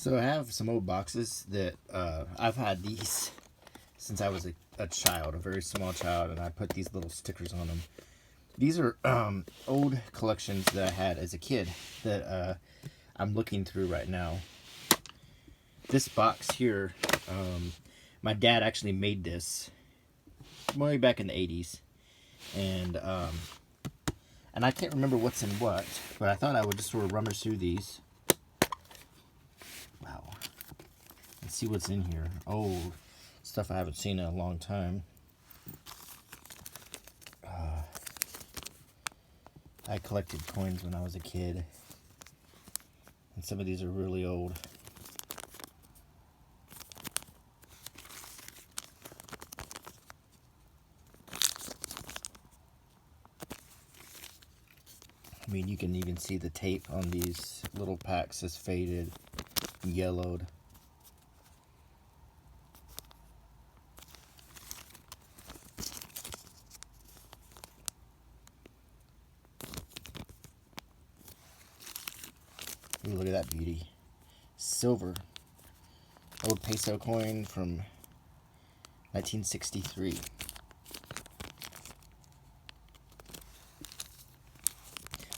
So I have some old boxes that I've had these since I was a child, a very small child, and I put these little stickers on them. These are old collections that I had as a kid that I'm looking through right now. This box here, my dad actually made this way back in the 80s. And I can't remember what's in what, but I thought I would just sort of rummage through these. Wow. Let's see what's in here. Oh, stuff I haven't seen in a long time. I collected coins when I was a kid. And some of these are really old. I mean, you can even see the tape on these little packs is faded, yellowed. Ooh, look at that beauty. Silver. Old peso coin from 1963.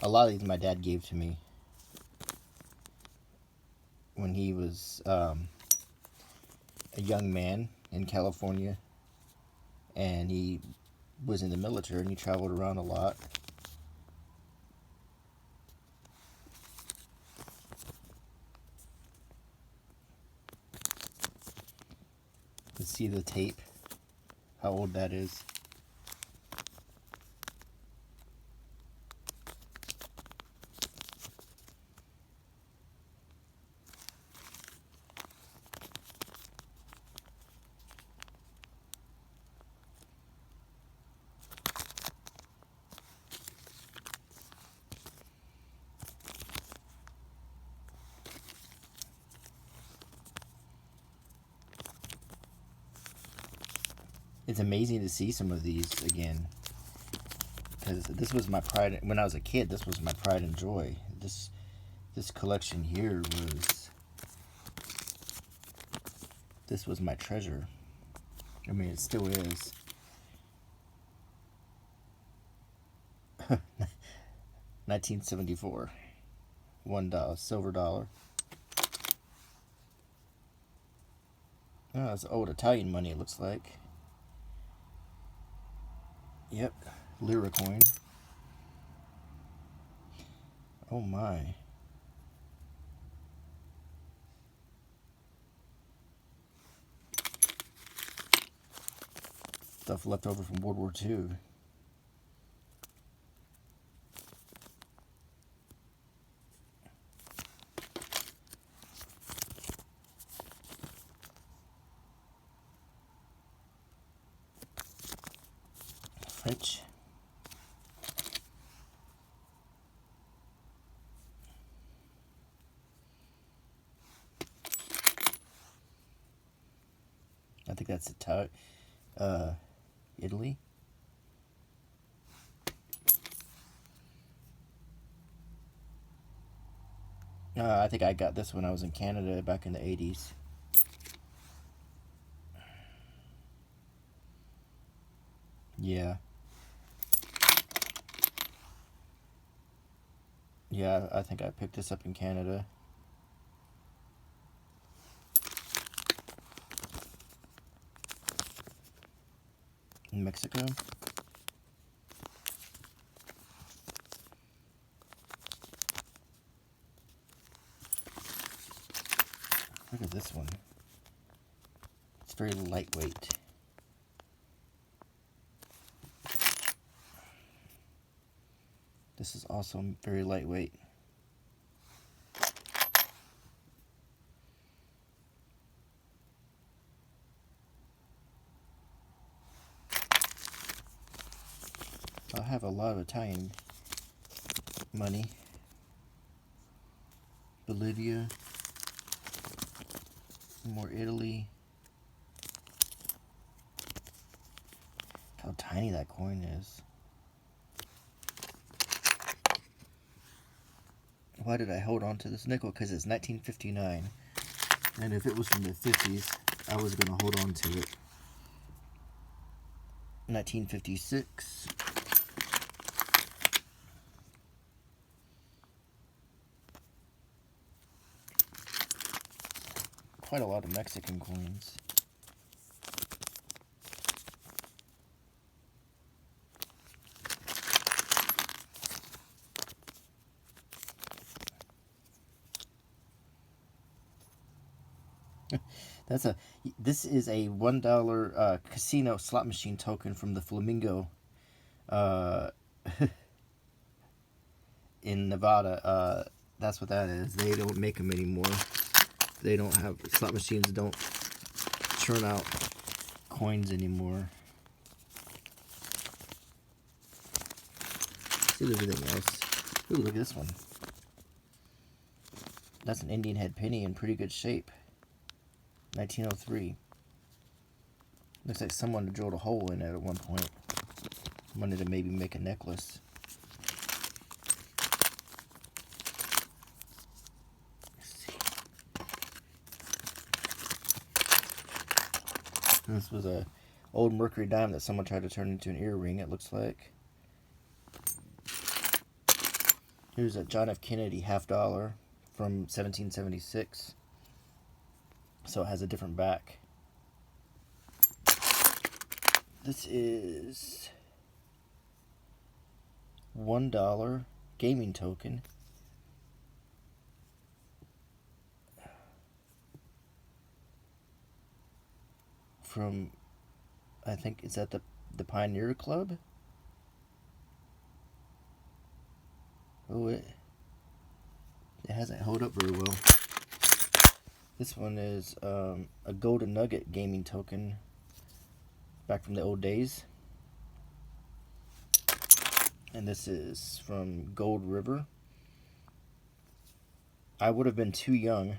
A lot of these my dad gave to me when he was a young man in California, and he was in the military and he traveled around a lot. Let's see the tape, how old that is. It's amazing to see some of these again, because this was my pride when I was a kid. This was my pride and joy. This collection here this was my treasure. I mean, it still is. 1974, $1 silver dollar. Oh, it's old Italian money, it looks like. Yep, lira coin. Oh my. Stuff left over from World War II. French. I think that's Italy. I think I got this when I was in Canada back in the 80s. Yeah. Yeah, I think I picked this up in Canada. In Mexico. Look at this one. It's very lightweight. This is also very lightweight. I have a lot of Italian money. Bolivia. More Italy. How tiny that coin is. Why did I hold on to this nickel? Because it's 1959. And if it was from the 50s, I was going to hold on to it. 1956. Quite a lot of Mexican coins. This is a $1 casino slot machine token from the Flamingo in Nevada. That's what that is. They don't make them anymore. They don't have, slot machines don't churn out coins anymore. Let's see everything else. Ooh, look at this one. That's an Indian head penny in pretty good shape. 1903. Looks like someone drilled a hole in it at one point. Wanted to maybe make a necklace. This was a old mercury diamond that someone tried to turn into an earring, it looks like. Here's a John F. Kennedy $50 from 1776. So it has a different back. This is $1 gaming token. From, I think, is that the Pioneer Club? Oh, it hasn't held up very well. This one is a Golden Nugget gaming token back from the old days. And this is from Gold River. I would have been too young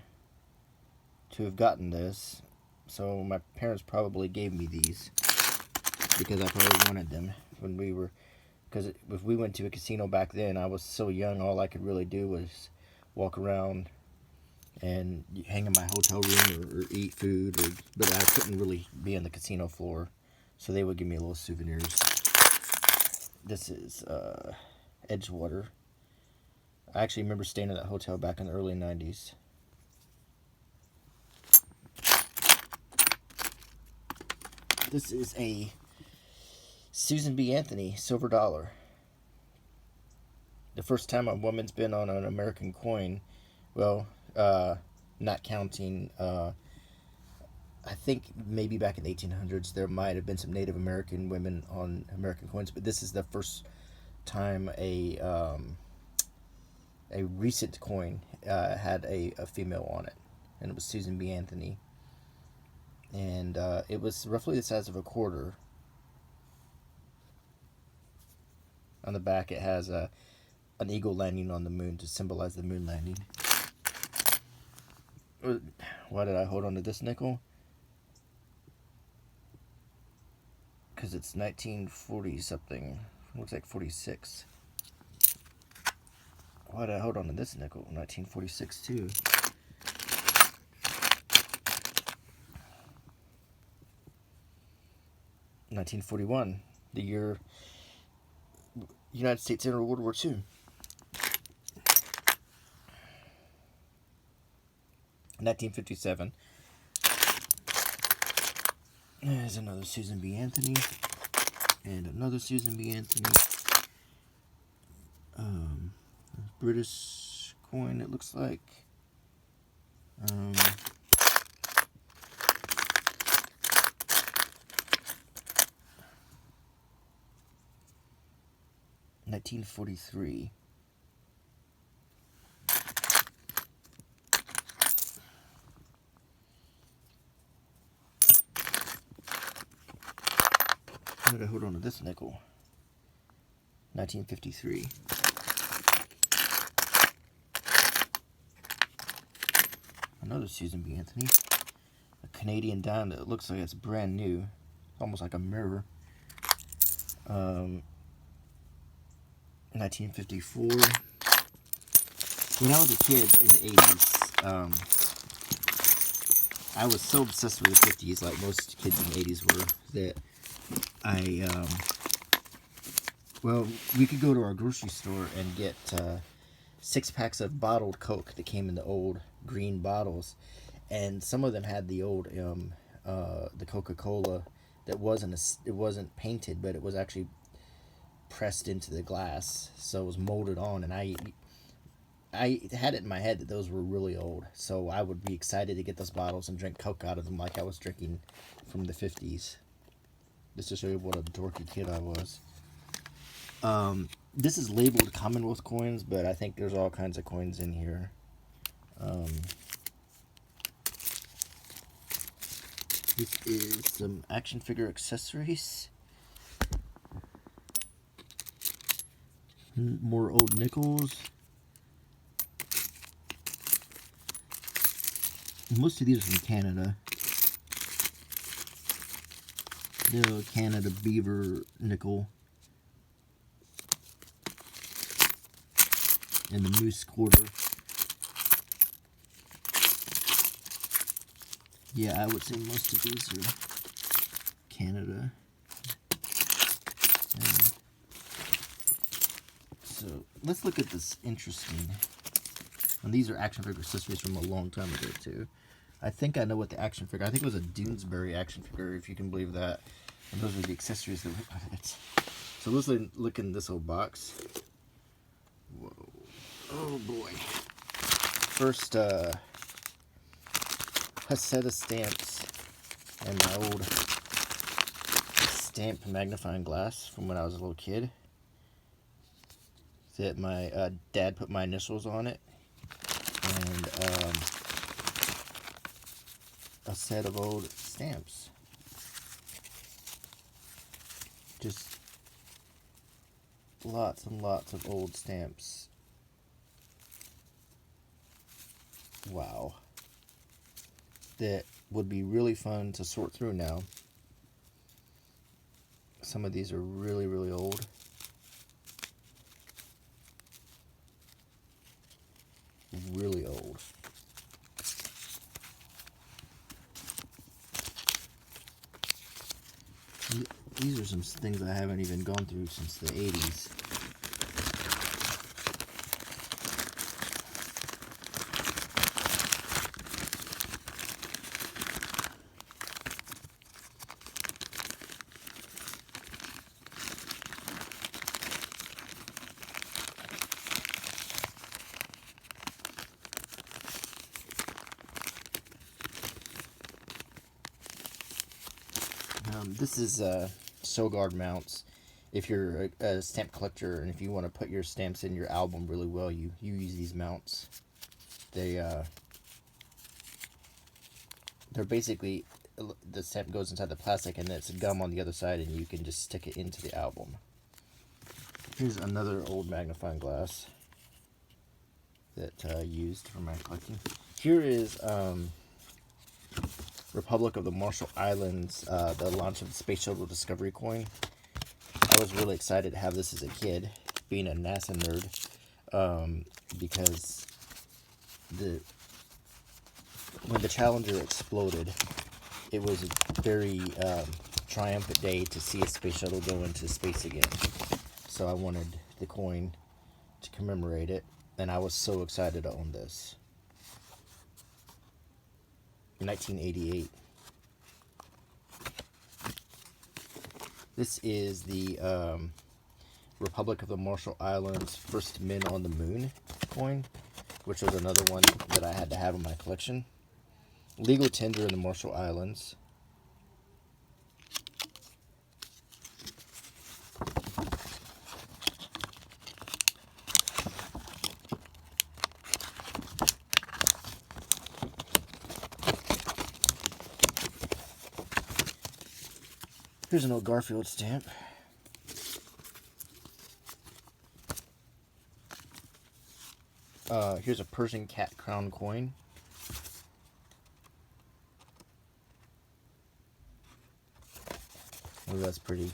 to have gotten this. So my parents probably gave me these because I probably wanted them when we were, because if we went to a casino back then, I was so young, all I could really do was walk around and hang in my hotel room or eat food, but I couldn't really be on the casino floor, so they would give me little souvenirs. This is Edgewater. I actually remember staying at that hotel back in the early 90s. This is a Susan B. Anthony silver dollar. The first time a woman's been on an American coin. Well, not counting, I think maybe back in the 1800s there might have been some Native American women on American coins, but this is the first time a recent coin had a female on it, and it was Susan B. Anthony. And it was roughly the size of a quarter. On the back it has an eagle landing on the moon to symbolize the moon landing. Why did I hold on to this nickel? Because it's 1940 something. Looks like 46. Why did I hold on to this nickel? 1946 too. $1941, the year United States entered World War II. $1957. There's another Susan B. Anthony. And another Susan B. Anthony. British coin, it looks like. 1943. How did I hold on to this nickel? 1953. Another Susan B. Anthony. A Canadian diamond that looks like it's brand new. Almost like a mirror. 1954. When I was a kid in the 80s, I was so obsessed with the 50s, like most kids in the 80s were, that well, we could go to our grocery store and get 6 packs of bottled Coke that came in the old green bottles, and some of them had the old the Coca-Cola that wasn't painted, but it was actually pressed into the glass, so it was molded on, and I had it in my head that those were really old, so I would be excited to get those bottles and drink Coke out of them like I was drinking from the 50s. Just to show you what a dorky kid I was. This is labeled Commonwealth coins, but I think there's all kinds of coins in here. This is some action figure accessories. More old nickels. Most of these are from Canada. The Canada Beaver nickel. And the Moose quarter. Yeah, I would say most of these are Canada. And so let's look at this interesting. And these are action figure accessories from a long time ago too. I think I know what the action figure. I think it was a Doonesbury action figure, if you can believe that. And those are the accessories that were on it. So let's look in this old box. Whoa. Oh boy. First, a set of stamps and my old stamp magnifying glass from when I was a little kid. That my dad put my initials on it. And a set of old stamps. Just lots and lots of old stamps. Wow. That would be really fun to sort through now. Some of these are really, really old. Really old. These are some things I haven't even gone through since the 80s. This is Sogard mounts. If you're a stamp collector and if you want to put your stamps in your album really well, you use these mounts. They're basically, the stamp goes inside the plastic and it's gum on the other side, and you can just stick it into the album. Here's another old magnifying glass that I used for my collecting. Here is Republic of the Marshall Islands, the launch of the Space Shuttle Discovery coin. I was really excited to have this as a kid, being a NASA nerd, because when the Challenger exploded, it was a very triumphant day to see a space shuttle go into space again. So I wanted the coin to commemorate it, and I was so excited to own this. 1988. This is the Republic of the Marshall Islands First Men on the Moon coin, which was another one that I had to have in my collection. Legal tender in the Marshall Islands. Here's an old Garfield stamp. Here's a Persian cat crown coin. Oh, that's pretty.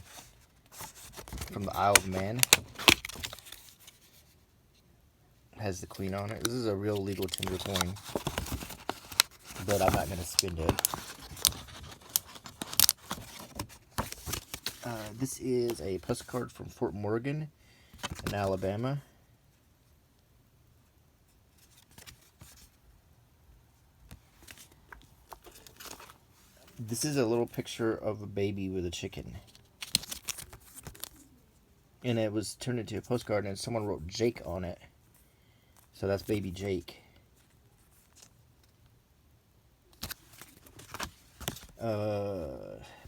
From the Isle of Man. Has the queen on it. This is a real legal tender coin. but I'm not going to spend it. This is a postcard from Fort Morgan in Alabama. This is a little picture of a baby with a chicken. And it was turned into a postcard, and someone wrote Jake on it. So that's baby Jake.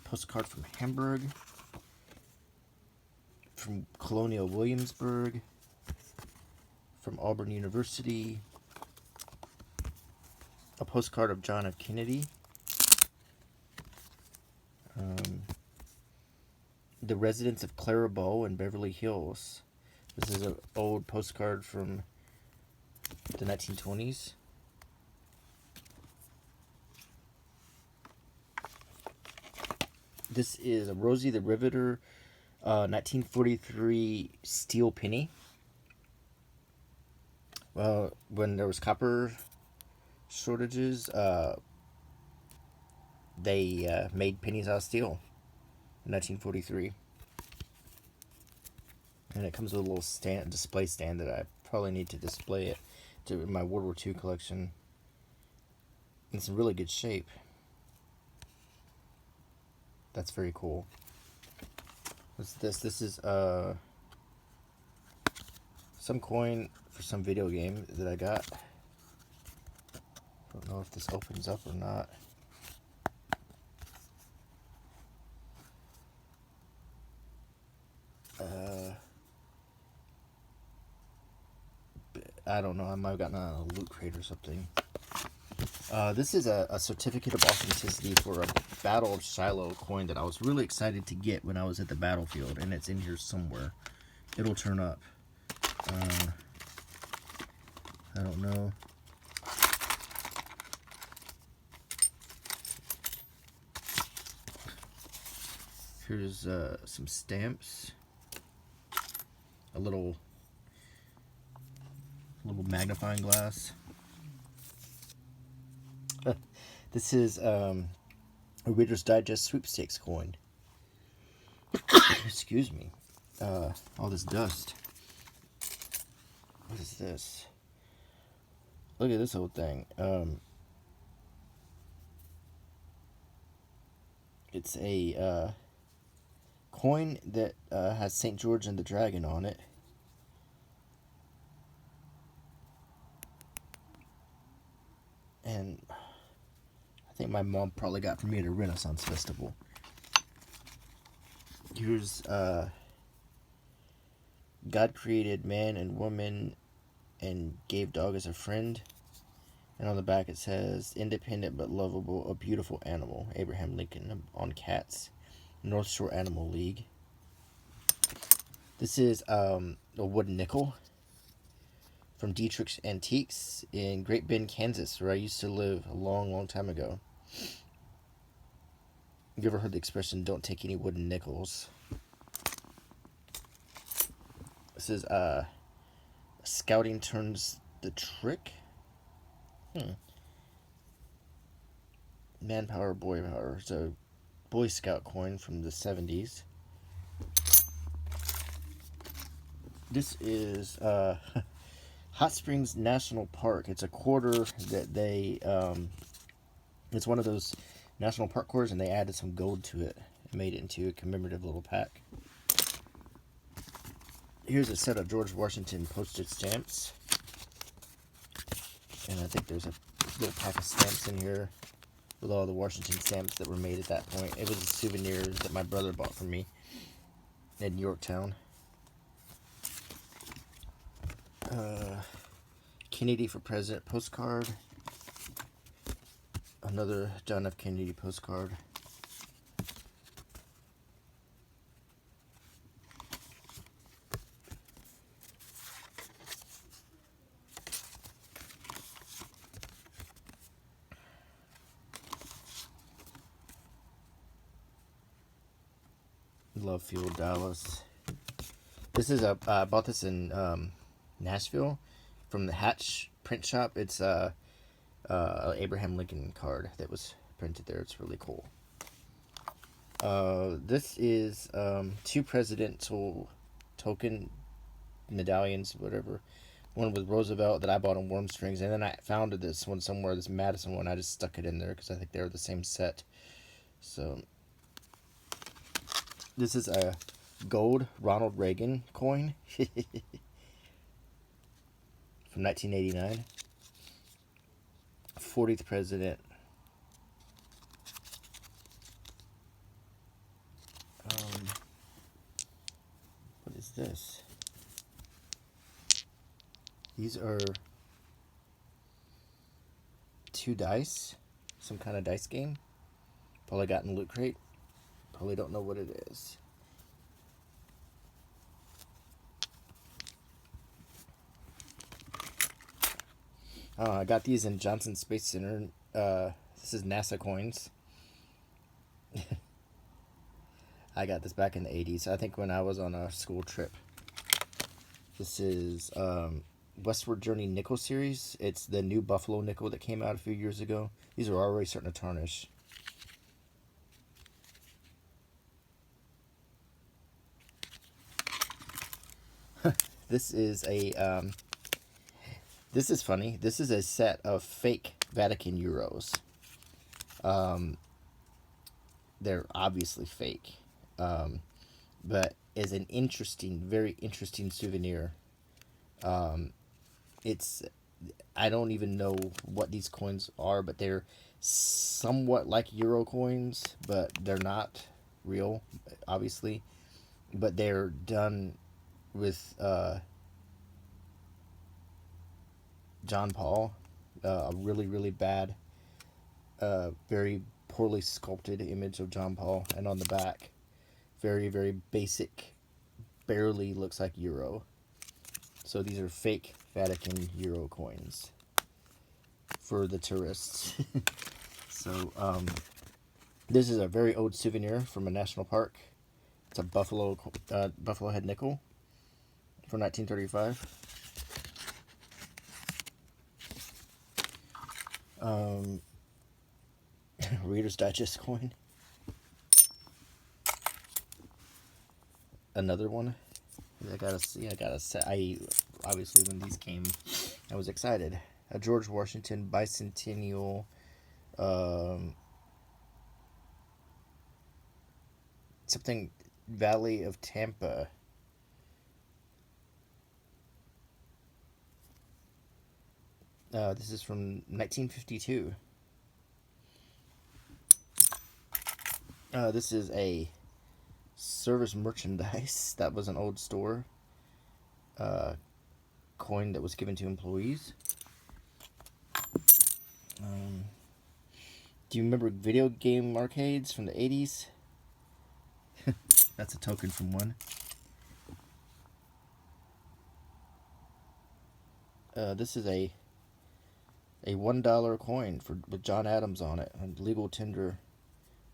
Postcard from Hamburg. From Colonial Williamsburg. From Auburn University. A postcard of John F. Kennedy. The residents of Clara Bow in Beverly Hills. This is an old postcard from the 1920s. This is a Rosie the Riveter 1943 steel penny. Well, when there was copper shortages, they made pennies out of steel in 1943. And it comes with a little display stand that I probably need to display it to my World War II collection. It's in really good shape. That's very cool. What's this? This is some coin for some video game that I got. Don't know if this opens up or not. I don't know. I might have gotten a loot crate or something. This is a certificate of authenticity for a battle Shiloh coin that I was really excited to get when I was at the battlefield, and it's in here somewhere. It'll turn up. I don't know. Here's some stamps. A little magnifying glass. This is a Reader's Digest sweepstakes coin. Excuse me. All this dust. What is this? Look at this old thing. It's a coin that has St. George and the Dragon on it. And I think my mom probably got for me at a Renaissance festival. Here's God created man and woman and gave dog as a friend. And on the back it says, independent but lovable, a beautiful animal. Abraham Lincoln on cats. North Shore Animal League. This is a wooden nickel from Dietrich's Antiques in Great Bend, Kansas, where I used to live a long time ago. You ever heard the expression, don't take any wooden nickels? This is scouting turns the trick. Manpower, boy power. It's a Boy Scout coin from the 70s. This is Hot Springs National Park. It's a quarter that they, it's one of those national park quarters, and they added some gold to it and made it into a commemorative little pack. Here's a set of George Washington postage stamps. And I think there's a little pack of stamps in here with all the Washington stamps that were made at that point. It was a souvenir that my brother bought for me in Yorktown. Kennedy for President postcard. Another John F. Kennedy postcard. Love Fuel Dallas. This is I bought this in Nashville from the Hatch print shop. It's Abraham Lincoln card that was printed there. It's really cool. This is 2 presidential token medallions, whatever. One with Roosevelt that I bought on Worm Strings, and then I found this one somewhere, this Madison one. I just stuck it in there because I think they were the same set. So this is a gold Ronald Reagan coin from 1989. 40th president. What is this? These are 2 dice. Some kind of dice game. Probably got in the Loot Crate. Probably don't know what it is. I got these in Johnson Space Center. This is NASA coins. I got this back in the 80s. I think when I was on a school trip. This is Westward Journey nickel series. It's the new Buffalo nickel that came out a few years ago. These are already starting to tarnish. This is a this is funny. This is a set of fake Vatican euros. They're obviously fake, but is an interesting, very interesting souvenir. It's, I don't even know what these coins are, but they're somewhat like Euro coins, but they're not real, obviously. But they're done with John Paul, a really, really bad, very poorly sculpted image of John Paul, and on the back, very, very basic, barely looks like Euro. So these are fake Vatican Euro coins for the tourists. So this is a very old souvenir from a national park. It's a Buffalo head nickel from 1935. Reader's Digest coin. Another one. I gotta set. Obviously when these came, I was excited. A George Washington bicentennial. Something Valley of Tampa. This is from 1952. This is a service merchandise. That was an old store. Coin that was given to employees. Do you remember video game arcades from the 80s? That's a token from one. This is a $1 coin with John Adams on it, on legal tender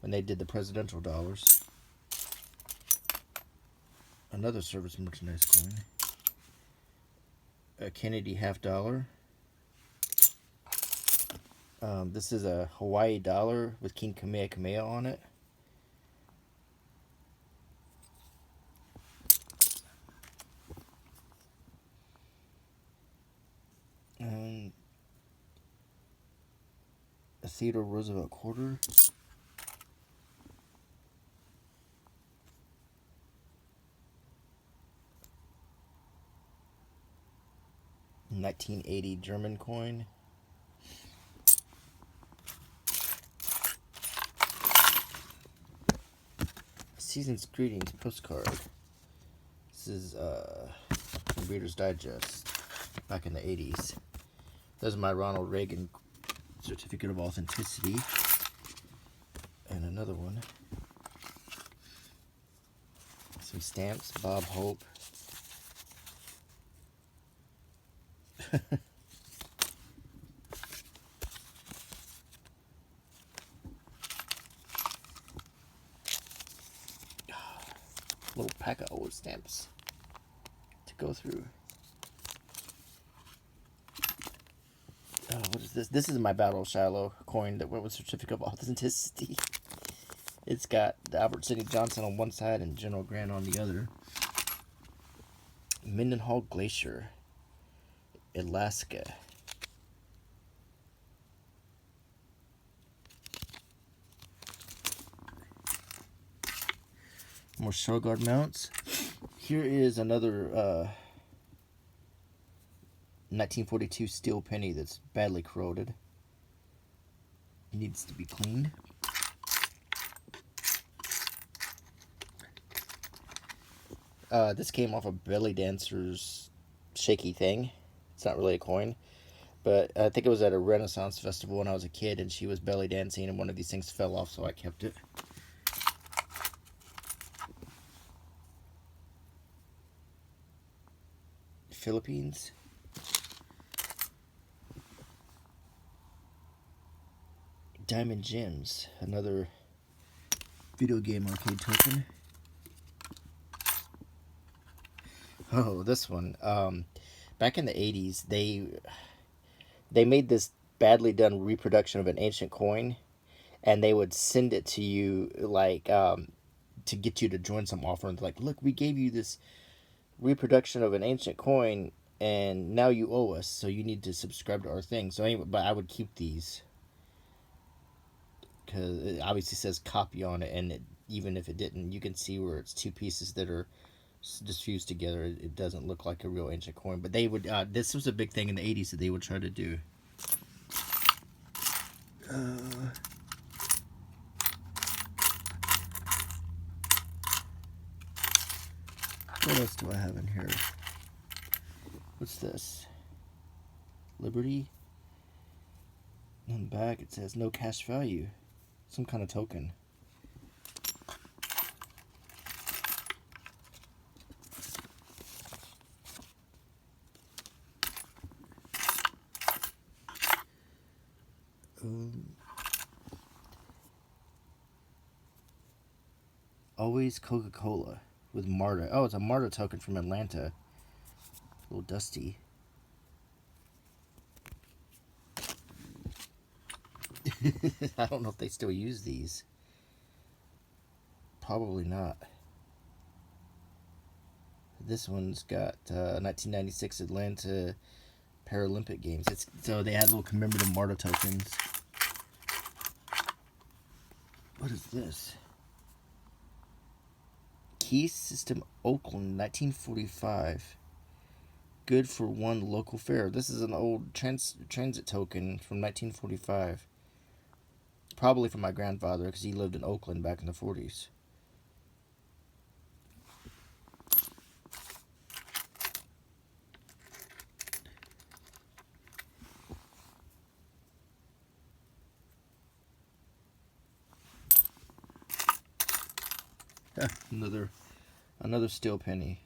when they did the presidential dollars. Another service merchandise coin. A Kennedy $50. This is a Hawaii dollar with King Kamehameha on it. And a Theodore Roosevelt quarter. $1980 German coin. Season's Greetings postcard. This is from Reader's Digest back in the 80s. This is my Ronald Reagan certificate of authenticity. And another one. Some stamps, Bob Hope. Little pack of old stamps to go through. what is this? This is my Battle of Shiloh coin that went with certificate of authenticity. It's got Albert Sidney Johnson on one side and General Grant on the other. Mendenhall Glacier, Alaska. More Shellguard mounts. Here is another 1942 steel penny that's badly corroded. It needs to be cleaned. This came off of Belly Dancer's shaky thing. It's not really a coin, but I think it was at a Renaissance festival when I was a kid, and she was belly dancing, and one of these things fell off, so I kept it. Philippines. Diamond Gems, another video game arcade token. Oh, this one. Back in the 80s, they made this badly done reproduction of an ancient coin, and they would send it to you, like, to get you to join some offerings. Like, look, we gave you this reproduction of an ancient coin, and now you owe us, so you need to subscribe to our thing. So anyway, but I would keep these, because it obviously says copy on it, and even if it didn't, you can see where it's two pieces that are just fused together. It doesn't look like a real ancient coin, but they would this was a big thing in the 80s that they would try to do. What else do I have in here? What's this? Liberty. On the back it says no cash value. Some kind of token. Always Coca-Cola with Marta. Oh, it's a Marta token from Atlanta. A little dusty. I don't know if they still use these. Probably not. This one's got 1996 Atlanta Paralympic Games. So they had little commemorative Marta tokens. What is this? Key System Oakland, 1945. Good for one local fair. This is an old transit token from 1945. Probably from my grandfather, because he lived in Oakland back in the 40s. Another steel penny.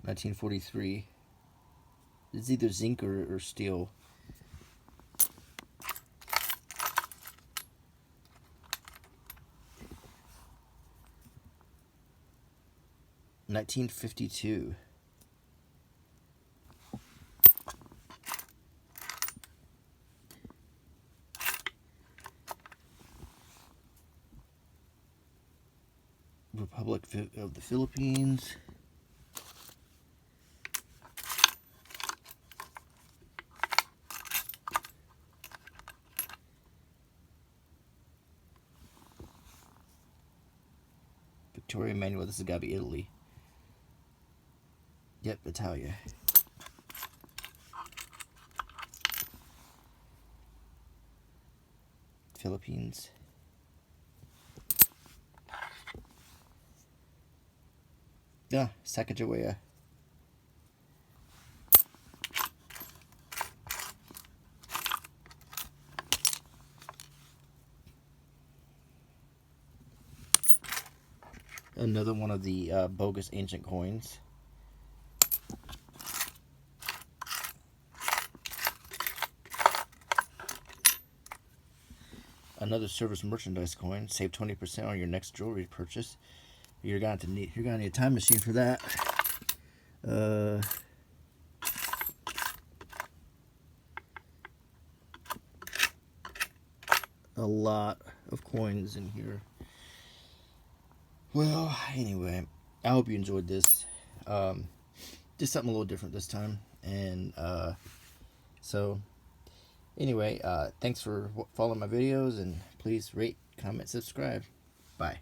1943. It's either zinc or steel. $1952. Republic of the Philippines. Victoria Manuel. This has got to be Italy. Yep, Italia. Philippines. Yeah, Sacagawea. Another one of the bogus ancient coins. Another service merchandise coin. Save 20% on your next jewelry purchase. You're gonna need a time machine for that. a lot of coins in here. Well, anyway, I hope you enjoyed this. Just something a little different this time. And so, anyway, thanks for following my videos, and please rate, comment, subscribe. Bye.